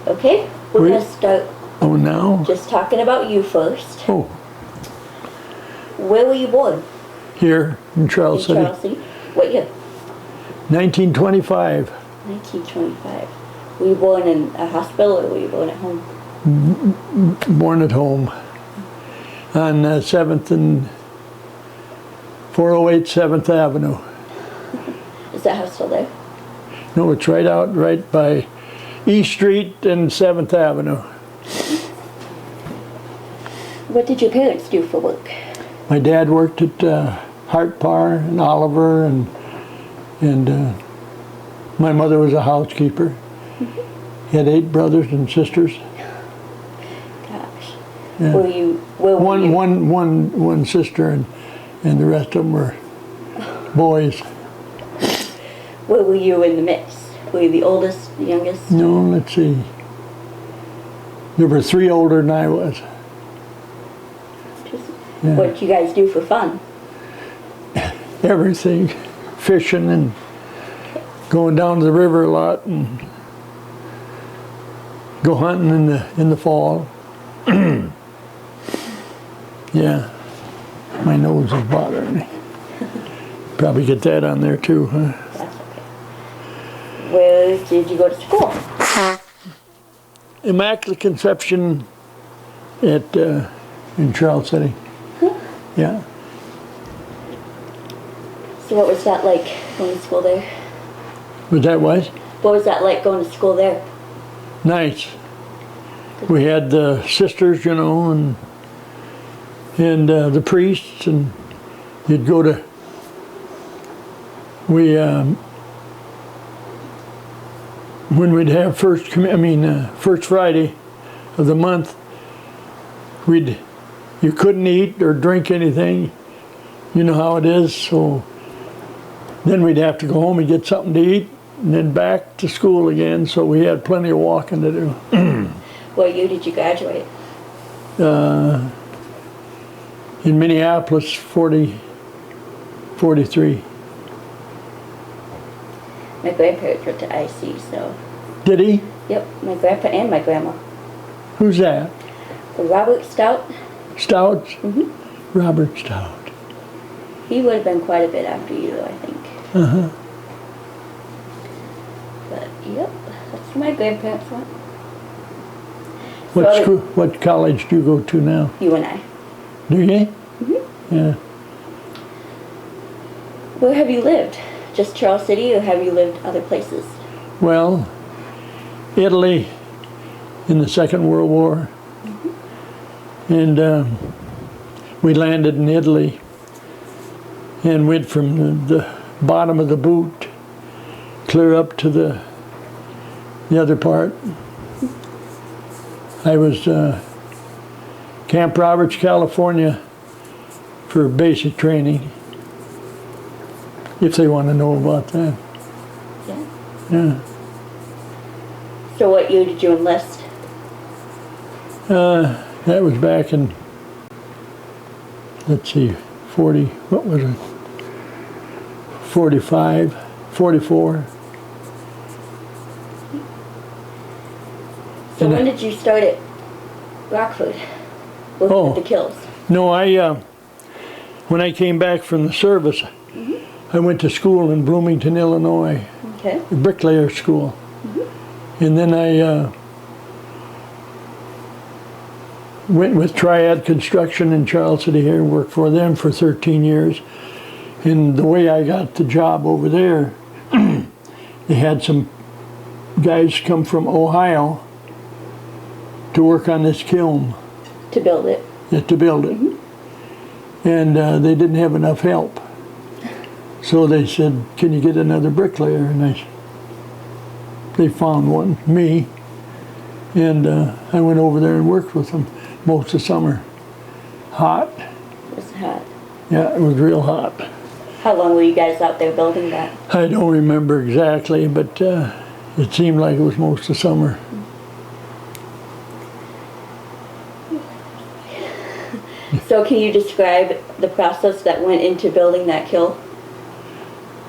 Okay, we're going to start now? just talking about you first. Oh. Where were you born? Here in Charles City. Charles City. What year? 1925. 1925. Were you born in a hospital or were you born at home? Born at home. On 7th and 408 7th Avenue. Is that house still there? No, it's right by East Street and 7th Avenue. What did your parents do for work? My dad worked at Hart Par and Oliver, and my mother was a housekeeper. He had 8 brothers and sisters. Gosh. Yeah. Where were you? One sister, and the rest of them were boys. Where were you in the mix? Were you the oldest, the youngest? No, let's see. There were 3 older than I was. Yeah. What did you guys do for fun? Everything. Fishing and going down to the river a lot and go hunting in the fall. Yeah. My nose is bothering me. Probably get that on there too, huh? That's okay. Where did you go to school? Immaculate Conception at in Charles City. Yeah. So what was that like going to school there? Was that what? What was that like going to school there? Nice. We had the sisters, you know, and the priests, and you'd go to. When we'd have first Friday of the month, you couldn't eat or drink anything. You know how it is, so then we'd have to go home and get something to eat, and then back to school again, so we had plenty of walking to do. What year did you graduate? In Minneapolis, 43. My grandparents went to IC, so. Did he? Yep, my grandpa and my grandma. Who's that? Robert Stout. Stouts? Mm-hmm. Robert Stout. He would have been quite a bit after you, though, I think. Uh-huh. But, yep, that's where my grandparents went. What college do you go to now? UNI. Do you? Mm-hmm. Yeah. Where have you lived? Just Charles City, or have you lived other places? Well, Italy in the Second World War. Mm-hmm. And we landed in Italy and went from the bottom of the boot clear up to the other part. I was Camp Roberts, California for basic training, if they want to know about that. Yeah. Yeah. So what year did you enlist? That was back in, let's see, 40, what was it? 45, 44. So when did you start at Rockford? With the Kills? No, when I came back from the service, mm-hmm. I went to school in Bloomington, Illinois. Okay. The Bricklayer school. Mm-hmm. And then I went with Triad Construction in Charles City here and worked for them for 13 years. And the way I got the job over there, they had some guys come from Ohio to work on this kiln. To build it? Yeah, to build it. Mm-hmm. And they didn't have enough help. So they said, can you get another bricklayer? And they found one, me. And I went over there and worked with them most of summer. Hot. It was hot. Yeah, it was real hot. How long were you guys out there building that? I don't remember exactly, but it seemed like it was most of summer. So can you describe the process that went into building that kiln?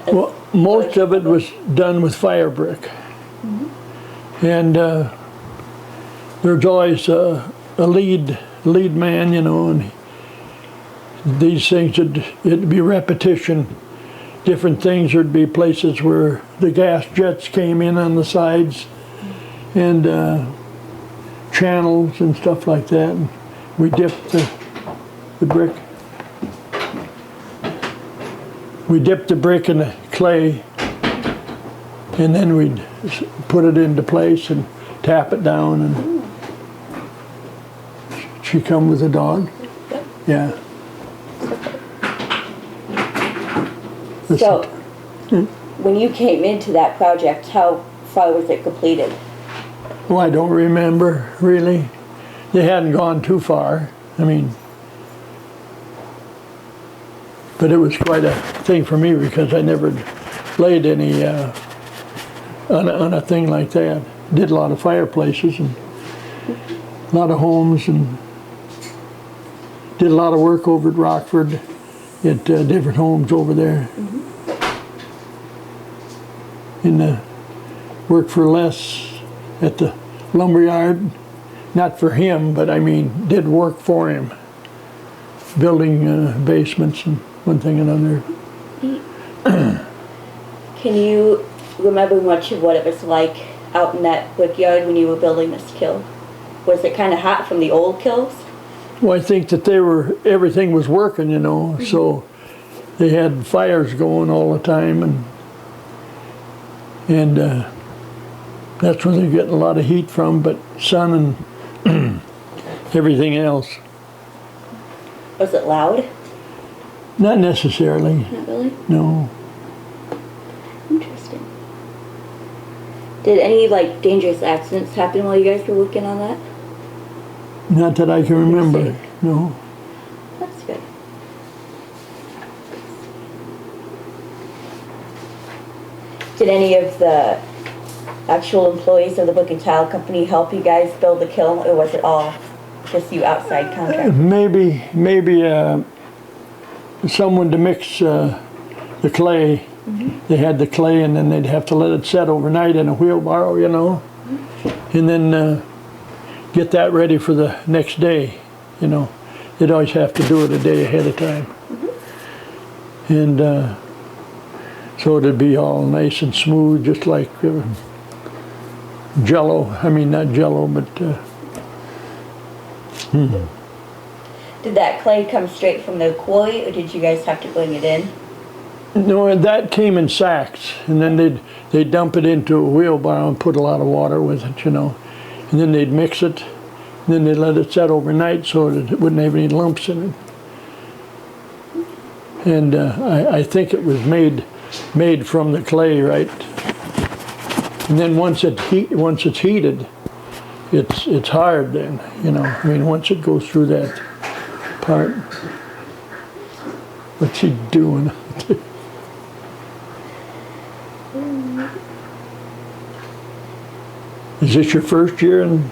Well, most of it was done with fire brick. Mm-hmm. And there's always a lead man, you know, and these things, it'd be repetition. Different things, there'd be places where the gas jets came in on the sides and channels and stuff like that. And we dipped the brick. We dipped the brick in the clay, and then we'd put it into place and tap it down. And she come with a dog. Yep. Yeah. So, when you came into that project, how far was it completed? Well, I don't remember really. They hadn't gone too far. I mean, but it was quite a thing for me because I never laid any on a thing like that. Did a lot of fireplaces and a lot of homes, and did a lot of work over at Rockford at different homes over there. And worked for Les at the lumberyard. Not for him, but I mean, did work for him. Building basements and one thing and another. Can you remember much of what it was like out in that brickyard when you were building this kiln? Was it kind of hot from the old kilns? Well, I think that everything was working, you know, so they had fires going all the time, and that's where they're getting a lot of heat from, but sun and everything else. Was it loud? Not necessarily. Not really? No. Interesting. Did any like dangerous accidents happen while you guys were working on that? Not that I can remember. Safe. No. That's good. Did any of the actual employees of the Brick and Tile company help you guys build the kiln, or was it all just you outside contract? Maybe someone to mix the clay. They had the clay, and then they'd have to let it set overnight in a wheelbarrow, you know, and then get that ready for the next day, you know. They'd always have to do it a day ahead of time. And so it'd be all nice and smooth, just like Jello. I mean, not Jello, but Did that clay come straight from the quarry, or did you guys have to bring it in? no, that came in sacks, and then they'd dump it into a wheelbarrow and put a lot of water with it, you know. And then they'd mix it, and then they'd let it set overnight so that it wouldn't have any lumps in it. And I think it was made from the clay, right? And then once it's heated, it's hard then, you know. I mean, once it goes through that part. What's he doing? Is this your first year in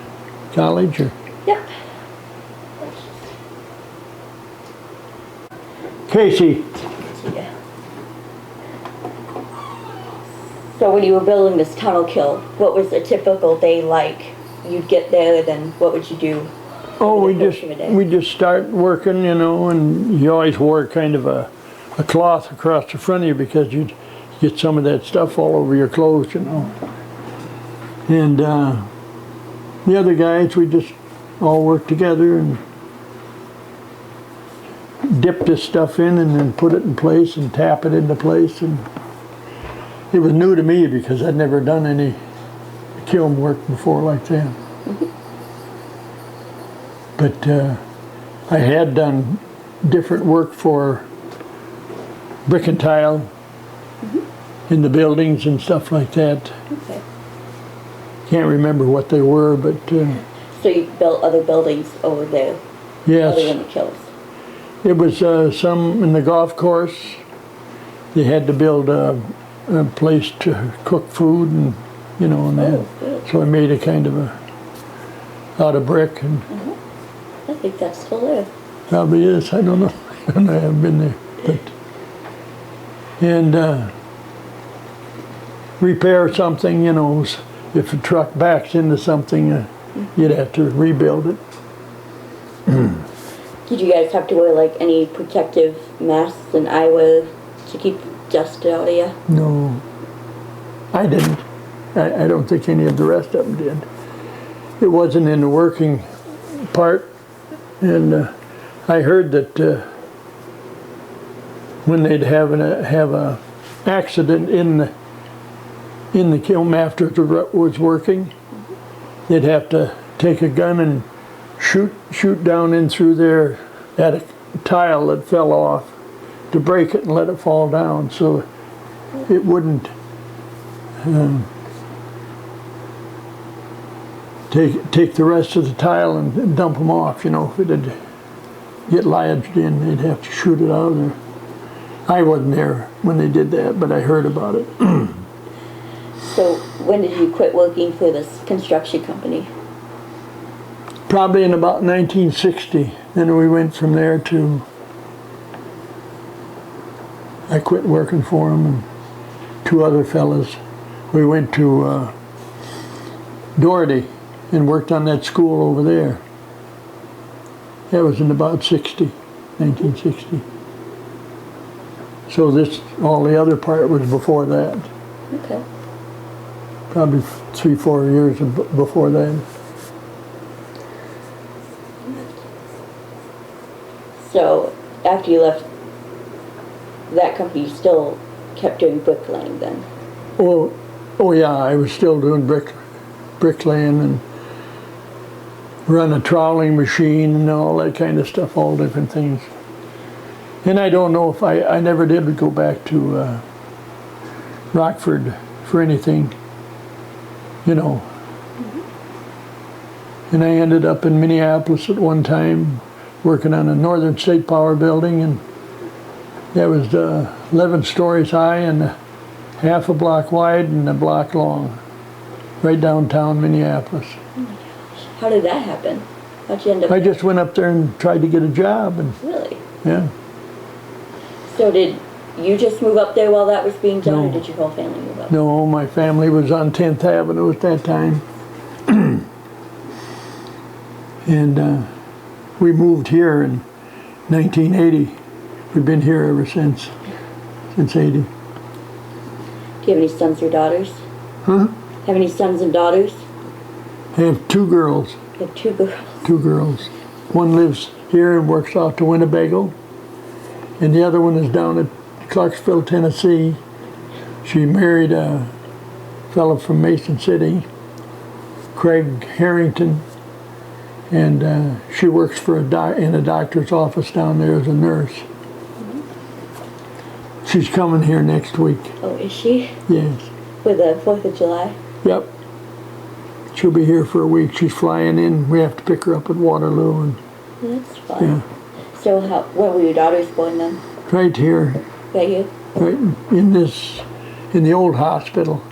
college, or? Yep. Casey. Yeah. So when you were building this tunnel kiln, what was a typical day like? You'd get there, then what would you do? Oh, over the course of a day? we just start working, you know, and you always wore kind of a cloth across the front of you because you'd get some of that stuff all over your clothes, you know. And the other guys, we just all worked together and dip this stuff in and then put it in place and tap it into place. And it was new to me because I'd never done any kiln work before like that. But I had done different work for Brick and Tile in the buildings and stuff like that. Okay. Can't remember what they were, but So you built other buildings over there, other than yes, the kilns? it was some in the golf course. They had to build a place to cook food and, you know, and that. Good. So I made a kind of out of brick, and I think that's still there. probably is. I don't know. I haven't been there, but and repair something, you know. If a truck backs into something, you'd have to rebuild it. Did you guys have to wear like any protective masks in Iowa to keep dust out of you? No, I didn't. I don't think any of the rest of them did. It wasn't in the working part, and I heard that when they'd have a accident in the kiln after it was working, they'd have to take a gun and shoot down in through there at a tile that fell off to break it and let it fall down so it wouldn't take the rest of the tile and dump them off. You know, if it had get lodged in, they'd have to shoot it out of there. I wasn't there when they did that, but I heard about it. So when did you quit working for this construction company? Probably in about 1960. Then we went from there to, I quit working for them and two other fellas. We went to Doherty and worked on that school over there. That was in about 1960. So all the other part was before that. Okay. Probably 3-4 years before that. So after you left that company, you still kept doing bricklaying then? Oh yeah, I was still doing bricklaying and run a troweling machine and all that kind of stuff, all different things. And I don't know if I never did go back to Rockford for anything, you know. And I ended up in Minneapolis at one time working on a Northern State Power building, and that was 11 stories high and half a block wide and a block long, right downtown Minneapolis. Oh my gosh. How did that happen? How'd you end up? I just went up there and tried to get a job. And Really? yeah. So did you just move up there while that was being done, No. or did your whole family move up? No, my family was on 10th Avenue at that time. And we moved here in 1980. We've been here ever since 80. Do you have any sons or daughters? Huh? Have any sons and daughters? I have 2 girls. You have 2 girls. 2 girls. One lives here and works out to Winnebago, and the other one is down at Clarksville, Tennessee. She married a fellow from Mason City, Craig Harrington, and she works for in a doctor's office down there as a nurse. She's coming here next week. Oh, is she? Yes. For the 4th of July? Yep. She'll be here for a week. She's flying in. We have to pick her up at Waterloo. And That's fun. yeah, So when were your daughters born then? right here, Got you? right in the old hospital.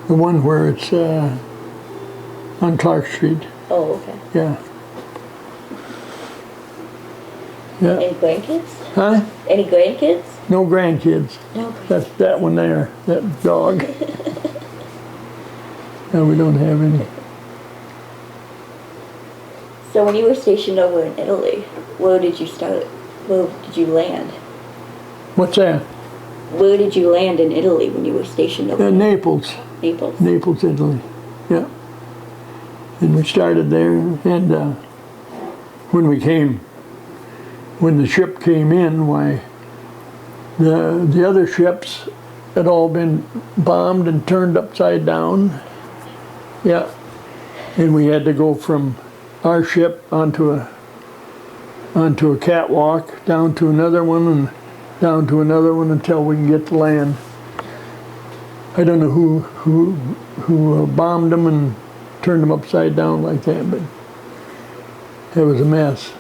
The one where it's on Clark Street. Oh, okay. Yeah. Yeah. Any grandkids? Huh? Any grandkids? No grandkids. No. That's that one there, that dog. No, we don't have any. So when you were stationed over in Italy, where did you start? Where did you land? What's that? Where did you land in Italy when you were stationed over in Naples. Naples? Naples, Italy. Yeah. And we started there, and when the ship came in, why, the other ships had all been bombed and turned upside down. Yeah. And we had to go from our ship onto a catwalk, down to another one, and down to another one until we can get to land. I don't know who bombed them and turned them upside down like that, but it was a mess.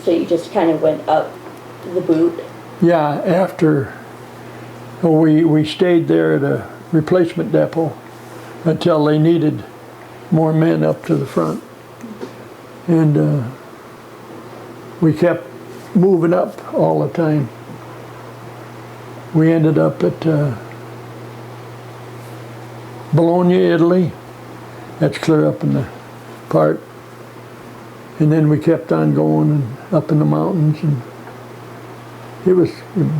So you just kind of went up the boot? Yeah, after we stayed there at a replacement depot until they needed more men up to the front. And we kept moving up all the time. We ended up at Bologna, Italy, That's clear up in the part. And then we kept on going and up in the mountains, and it was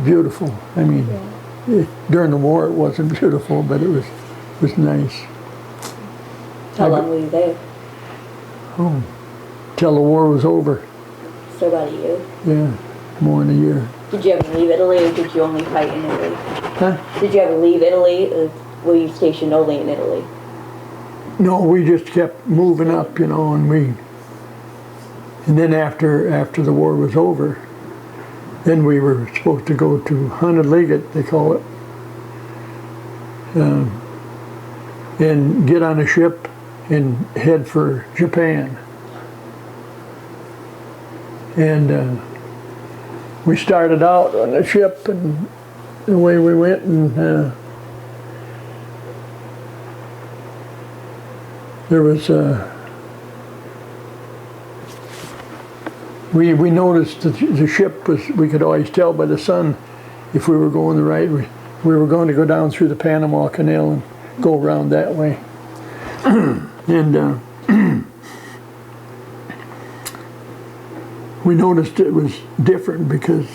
beautiful. I mean, during the war it wasn't beautiful, but it was nice. How long were you there? Oh, till the war was over. So about a year. Yeah, more than a year. Did you ever leave Italy, or did you only fight in Italy? Huh? Did you ever leave Italy, or were you stationed only in Italy? No, we just kept moving up, you know, and then after the war was over, then we were supposed to go to Honolulu, they call it, and get on a ship and head for Japan. And we started out on the ship, and the way we went, and there was we noticed that the ship was, we could always tell by the sun if we were going the right way. We were going to go down through the Panama Canal and go around that way. And we noticed it was different because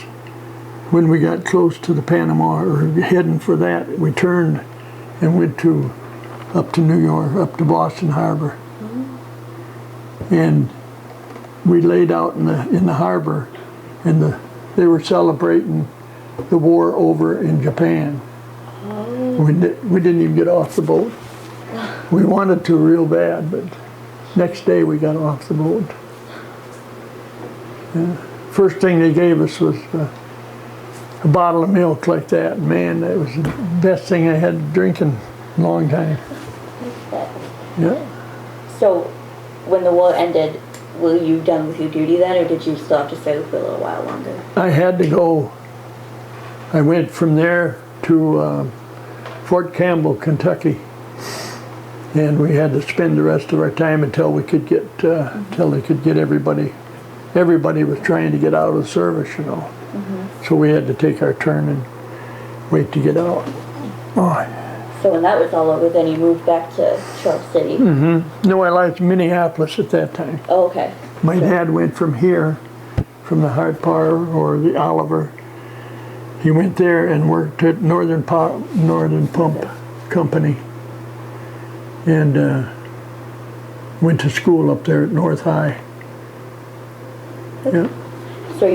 when we got close to the Panama, or heading for that, we turned and went up to New York, up to Boston Harbor. And we laid out in the harbor, and they were celebrating the war over in Japan. We didn't even get off the boat. We wanted to real bad, but next day we got off the boat. Yeah. First thing they gave us was a bottle of milk like that. Man, that was the best thing I had drinking in a long time. Yeah. So, when the war ended, were you done with your duty then, or did you still have to stay for a little while longer? I had to go. I went from there to Fort Campbell, Kentucky, and we had to spend the rest of our time until we could get till they could get everybody. Everybody was trying to get out of service, you know. So we had to take our turn and wait to get out. Oh. So when that was all over, then you moved back to Charles City? No, I liked Minneapolis at that time. Oh, okay. My dad went from here, from the Hart Par or the Oliver. He went there and worked at Northern Pump Company, and went to school up there at North High. Yeah. So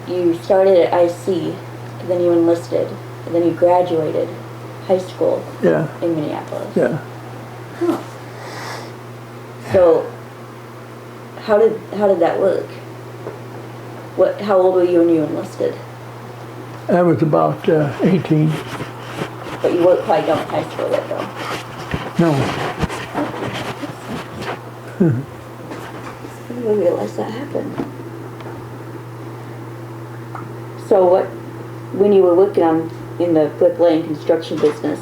you started at IC, and then you enlisted, and then you graduated high school in Minneapolis. Yeah. Huh. So how did that work? How old were you when you enlisted? I was about 18. But you weren't quite done with high school yet, though. No. I didn't realize that happened. So when you were working in the bricklaying construction business,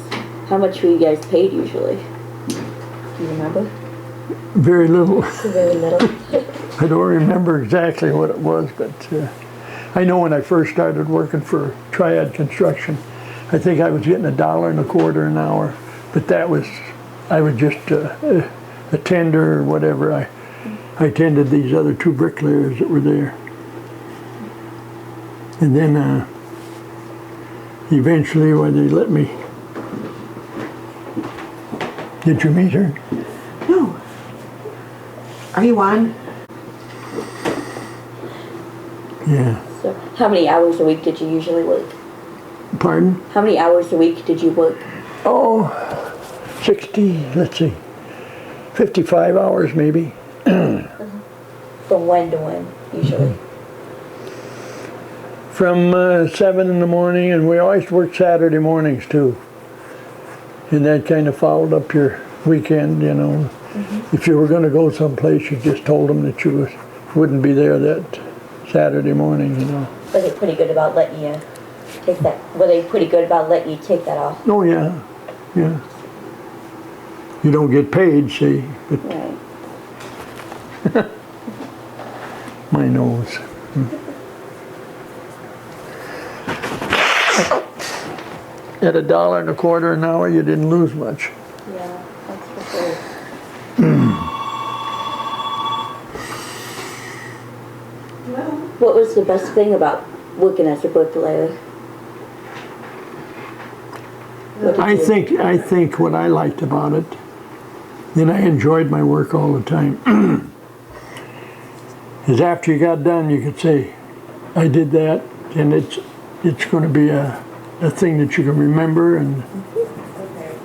how much were you guys paid usually? Do you remember? Very little. Very little. I don't remember exactly what it was, but I know when I first started working for Triad Construction, I think I was getting $1.25 an hour, but that was, I was just a tender or whatever. I tended these other two bricklayers that were there. And then eventually, when they let me. Did you meet her? No. Are you on? Yeah. So how many hours a week did you usually work? Pardon? How many hours a week did you work? Oh, 60, let's see, 55 hours maybe. From when to when, usually? From 7 in the morning, and we always worked Saturday mornings too. And that kind of followed up your weekend, you know. If you were going to go someplace, you just told them that you wouldn't be there that Saturday morning, you know. Was it pretty good about letting you take that? Were they pretty good about letting you take that off? Oh yeah, yeah. You don't get paid, see, but Right. my nose. At $1.25 an hour, you didn't lose much. Yeah, that's for What was the best thing about working as a bricklayer? What did I think what I liked about it, and I enjoyed my work all the time, is after you got done, you could say, I did that, and it's going to be a thing that you can remember, and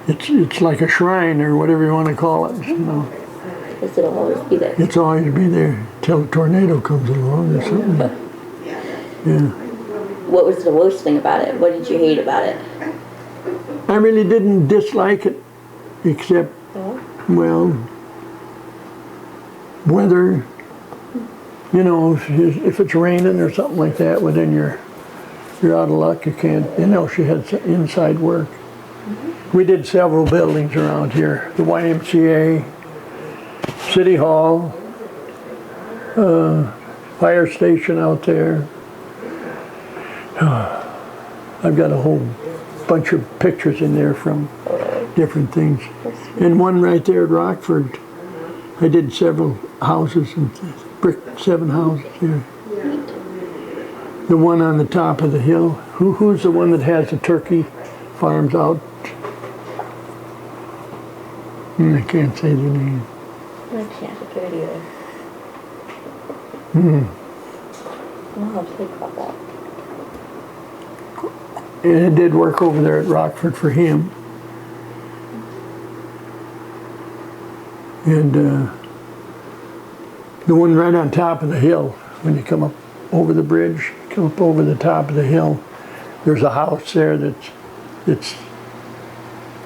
it's like a shrine or whatever you want to call it, you know. Because it'll always be there. It's always be there till a tornado comes along or something. Yeah. What was the worst thing about it? What did you hate about it? I really didn't dislike it, except, well, weather. You know, if it's raining or something like that, well, then you're out of luck. You can't. You know, she had some inside work. We did several buildings around here: the YMCA, City Hall, fire station out there. I've got a whole bunch of pictures in there from different things. And one right there at Rockford, I did several houses and brick 7 houses here. The one on the top of the hill. Who's the one that has the turkey farms out? I can't say the name. I can't think of it either. I'll have to think about that. And I did work over there at Rockford for him. And the one right on top of the hill, when you come up over the bridge, come up over the top of the hill, there's a house there that's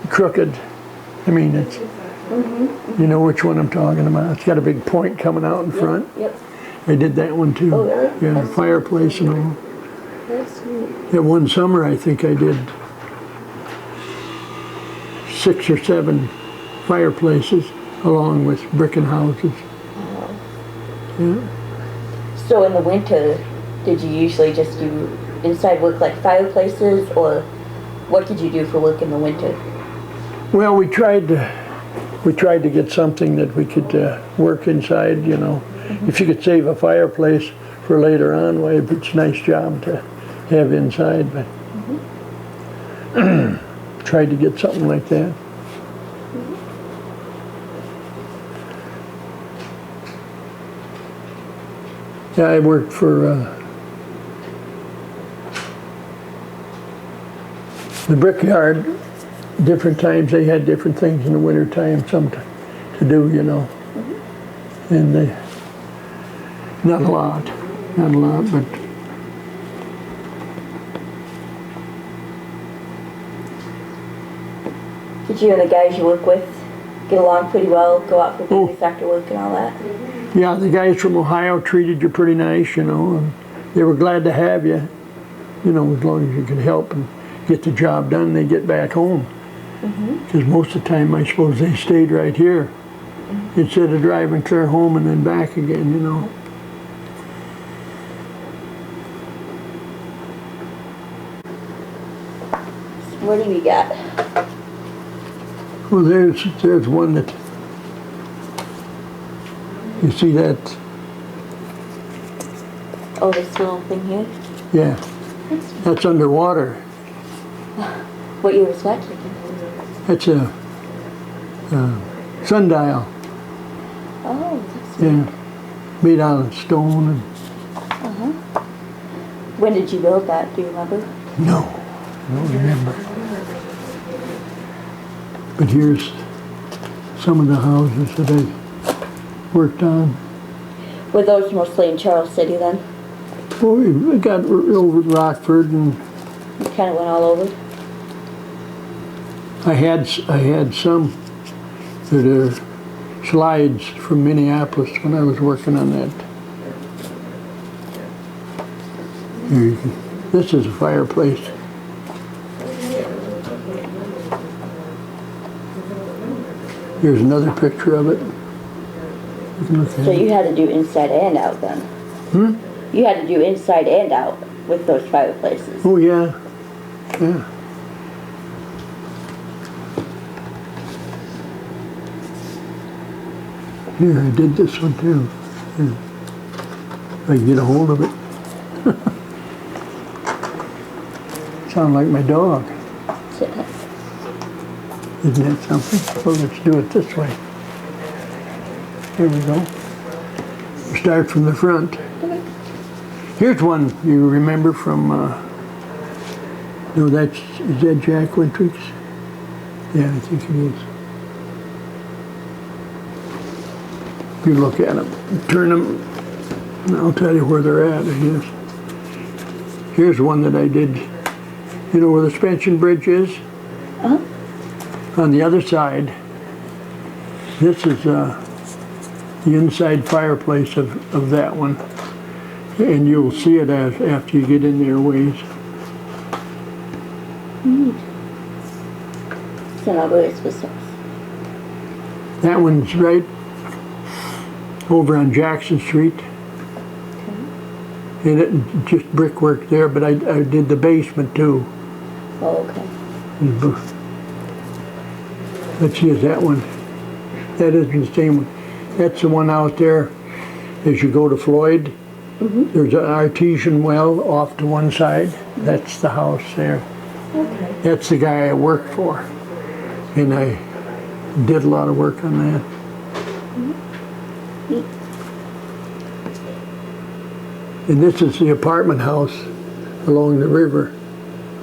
crooked. I mean, it's, you know which one I'm talking about. It's got a big point coming out in front. Yep. I did that one too. Oh, really? Yeah, fireplace and all. That's neat. That one summer, I think I did 6 or 7 fireplaces along with bricking houses. Yeah. So in the winter, did you usually just do inside work like fireplaces, or what did you do for work in the winter? Well, we tried to get something that we could work inside, you know. If you could save a fireplace for later on, why, it's a nice job to have inside, but tried to get something like that. Yeah, I worked for the Brickyard. Different times they had different things in the winter time, some to do, you know. And not a lot, but Did you and the guys you work with get along pretty well, go out for beers after work and all that? yeah, the guys from Ohio treated you pretty nice, you know, and they were glad to have you, you know, as long as you could help and get the job done, they get back home. Because most of the time, I suppose they stayed right here instead of driving clear home and then back again, you know. What do we got? Well, there's one that, you see that, Oh, this little thing here? yeah, that's underwater. What year was that taken? That's a sundial, Oh, that's yeah, made out of stone. And When did you build that? Do you remember? no, I don't remember. But here's some of the houses that I worked on. Were those mostly in Charles City then? Well, we got over at Rockford, and You kind of went all over? I had some that are slides from Minneapolis when I was working on that. Here you can, this is a fireplace. Here's another picture of it. You can look at So it. you had to do inside and out then? You had to do inside and out with those fireplaces? Oh yeah, yeah. Here, I did this one too. Here. If I can get a hold of it. Sound like my dog. Sit. Isn't that something? Well, let's do it this way. Here we go. Start from the front. Okay. Here's one you remember from, no, is that Jack Wintrix? Yeah, I think it is. If you look at them, turn them, and I'll tell you where they're at, I guess. Here's one that I did. You know where the suspension bridge is? Uh-huh. On the other side, this is the inside fireplace of that one. And you'll see it after you get in there a ways. Neat. So now where is this? That one's right over on Jackson Street. Okay. And it just brickwork there, but I did the basement too. Oh, okay. Let's see, is that one? That isn't the same one. That's the one out there as you go to Floyd. Mm-hmm. There's an artesian well off to one side. That's the house there. Okay. That's the guy I worked for. And I did a lot of work on that. Neat. And this is the apartment house along the river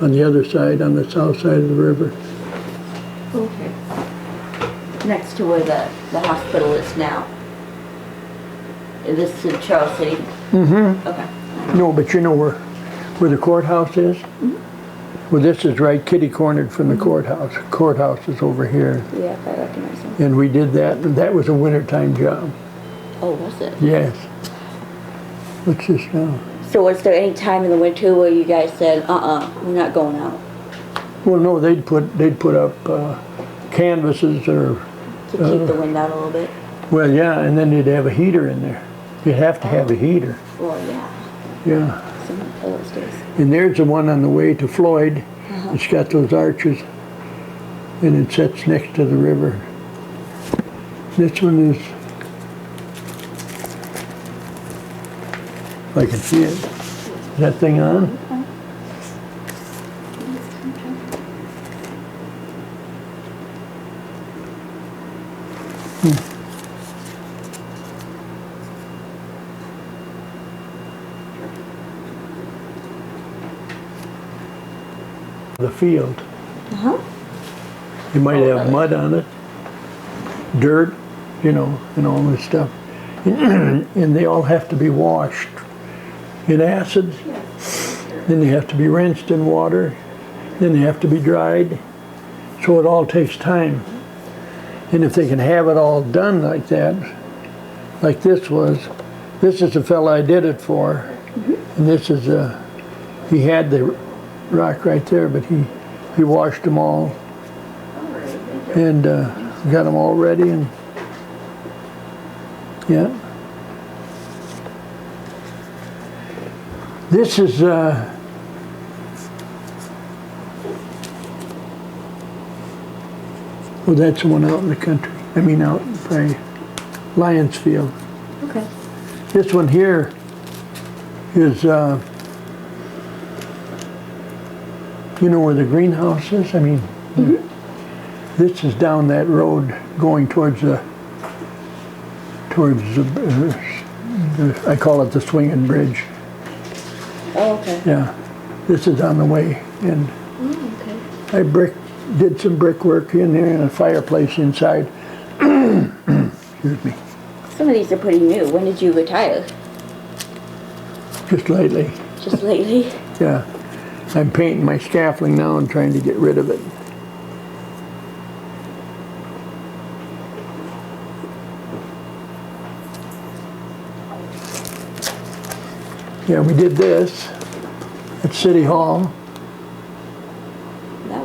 on the other side, on the south side of the river. Okay. Next to where the hospital is now. This is in Charles City? Mm-hmm. Okay. No, but you know where the courthouse is? Mm-hmm. Well, this is right kitty-cornered from the courthouse. Courthouse is over here. Yeah, I recognize them. And we did that, and that was a wintertime job. Oh, was it? Yes. What's this now? So was there any time in the winter where you guys said, we're not going out? Well, no, they'd put up canvases or... To keep the wind out a little bit? Well, yeah, and then they'd have a heater in there. You'd have to have a heater. Well, yeah. Yeah. Some of those days. And there's the one on the way to Floyd. It's got those arches, and it sits next to the river. This one is... If I can see it. Is that thing on? The field. Uh-huh. You might Oh, have really? mud on it, dirt, you know, and all this stuff. And they all have to be washed in acid. Then they have to be rinsed in water. Then they have to be dried. So it all takes time. And if they can have it all done like that, like this is the fella I did it for. And this is he had the rock right there, but he washed them all and got them all ready, and yeah. This is well, that's the one out in the country. I mean, out by Lionsfield. Okay. This one here is you know where the greenhouse is? I mean, this is down that road going towards the I call it the swinging bridge. Oh, okay. Yeah, this is on the way, and Oh, okay. I did some brickwork in there and a fireplace inside. Excuse me. Some of these are pretty new. When did you retire? Just lately. Just lately? Yeah. I'm painting my scaffolding now and trying to get rid of it. Yeah, we did this at City Hall. That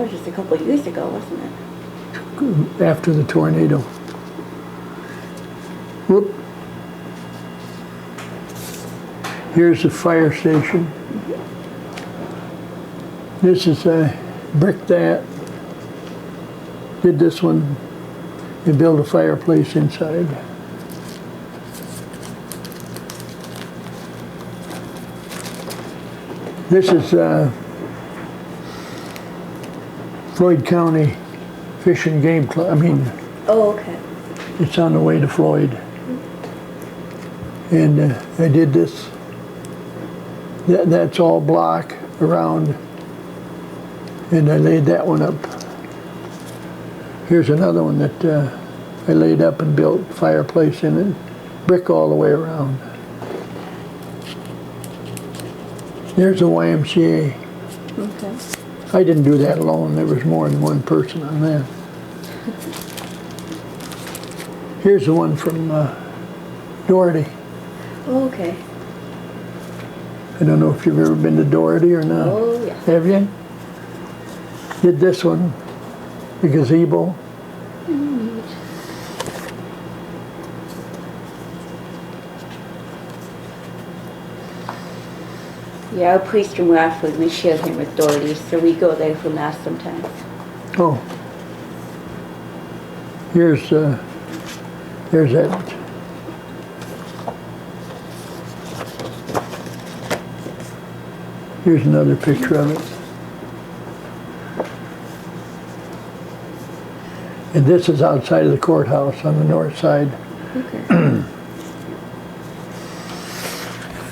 was just a couple of years ago, wasn't it? After the tornado. Whoop. Here's the fire station. This is brick that. Did this one. They built a fireplace inside. This is Floyd County Fish and Game Club. I mean, Oh, okay. it's on the way to Floyd. And I did this. That's all block around. And I laid that one up. Here's another one that I laid up and built fireplace in it. Brick all the way around. There's a YMCA. Okay. I didn't do that alone. There was more than one person on that. Here's the one from Doherty. Oh, okay. I don't know if you've ever been to Doherty or not. Oh, yeah. Have you? Did this one, the gazebo. Yeah, our priest from Rockford, we share him with Doherty, so we go there for mass sometimes. Oh. Here's that. Here's another picture of it. And this is outside of the courthouse on the north side. Okay.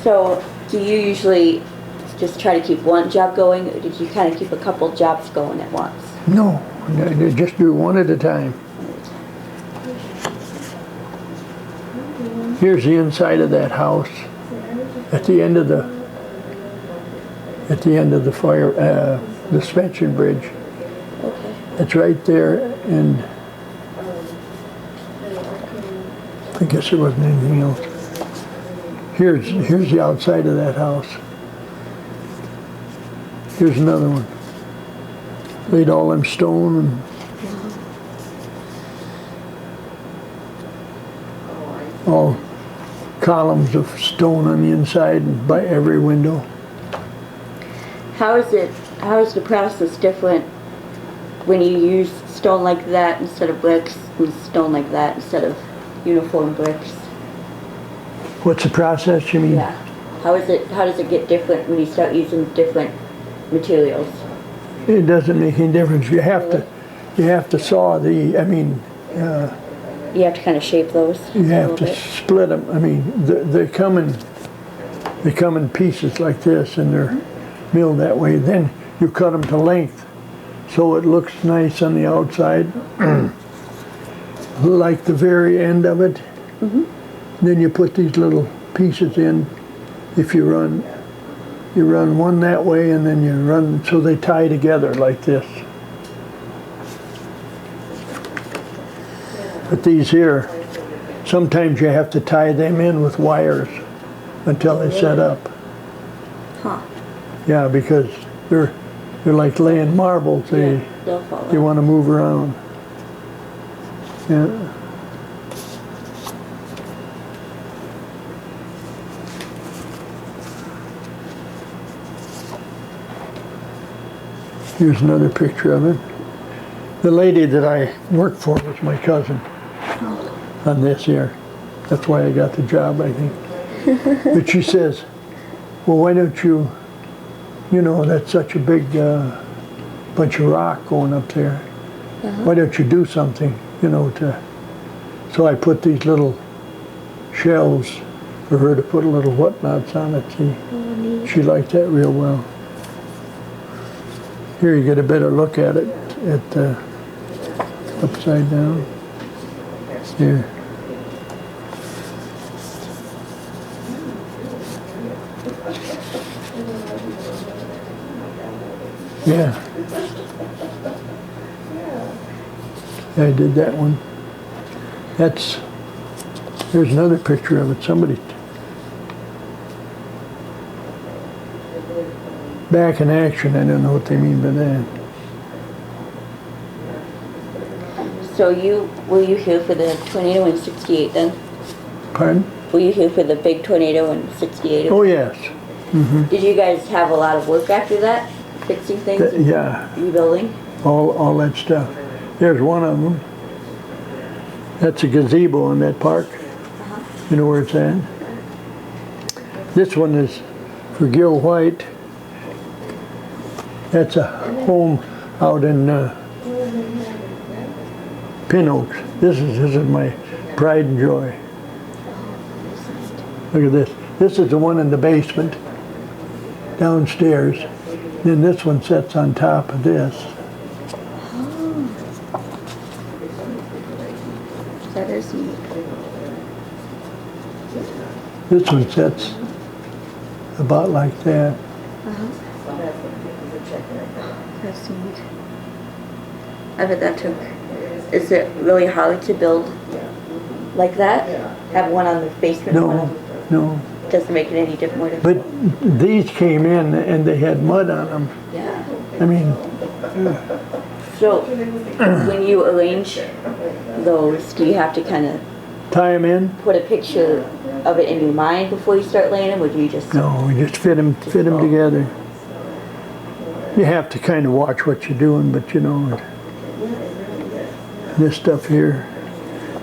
So, do you usually just try to keep one job going, or did you kind of keep a couple jobs going at once? No, I just do one at a time. Here's the inside of that house at the end of the fire, the suspension bridge. Okay. It's right there, and I guess there wasn't anything else. Here's the outside of that house. Here's another one. Laid all them stone and all columns of stone on the inside and by every window. How is the process different when you use stone like that instead of bricks, and stone like that instead of uniform bricks? What's the process, you mean? Yeah. How does it get different when you start using different materials? It doesn't make any difference. You have to saw the, I mean, You have to kind of shape those. you have to split them. I mean, they come in pieces like this, and they're milled that way. Then you cut them to length, so it looks nice on the outside, like the very end of it. Mm-hmm. Then you put these little pieces in. If you run one that way, and then you run so they tie together like this. But these here, sometimes you have to tie them in with wires until they set up. Huh. Yeah, because they're like laying marbles. They'll fall They out. want to move around. Yeah. Here's another picture of it. The lady that I worked for was my cousin on this here. That's why I got the job, I think. But she says, well, why don't you, that's such a big bunch of rock going up there. Why don't you do something, so I put these little shelves for her to put a little whatnots on it. See, she liked that real well. Here you get a better look at it, upside down. Here. Yeah. I did that one. Here's another picture of it. Somebody back in action. I don't know what they mean by that. So were you here for the tornado in '68 then? Pardon? Were you here for the big tornado in '68? Oh, yes. Did you guys have a lot of work after that? Fixing things? Yeah, Rebuilding? all that stuff. There's one of them. That's a gazebo in that park. You know where it's at? This one is for Gil White. That's a home out in Pin Oaks. This is my pride and joy. Look at this. This is the one in the basement, downstairs. Then this one sits on top of this. That is neat. This one sits about like that. That's neat. I bet that took, is it really hard to build like that? Have one on the basement? one No, on- no. Doesn't make it any different. But these came in and they had mud on them. Yeah. I mean, So, when you arrange those, do you have to kind of tie them in. put a picture of it in your mind before you start laying them, or do you just? No, we just fit them together. You have to kind of watch what you're doing, but you know, this stuff here.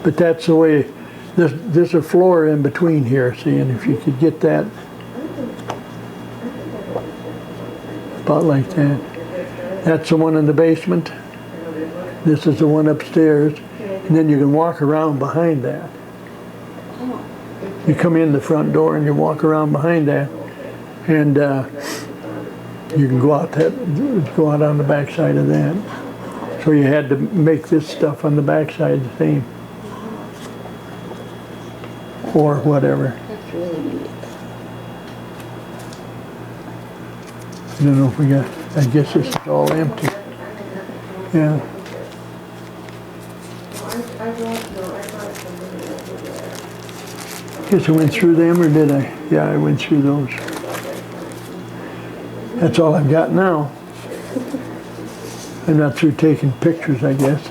But that's the way, there's a floor in between here, see, and if you could get that about like that. That's the one in the basement. This is the one upstairs. And then you can walk around behind that. You come in the front door and you walk around behind that. And you can go out on the back side of that. So you had to make this stuff on the back side the same. Or whatever. That's really neat. I don't know if we got, I guess this is all empty. Yeah. Guess I went through them, or did I? Yeah, I went through those. That's all I've got now. I'm not through taking pictures, I guess.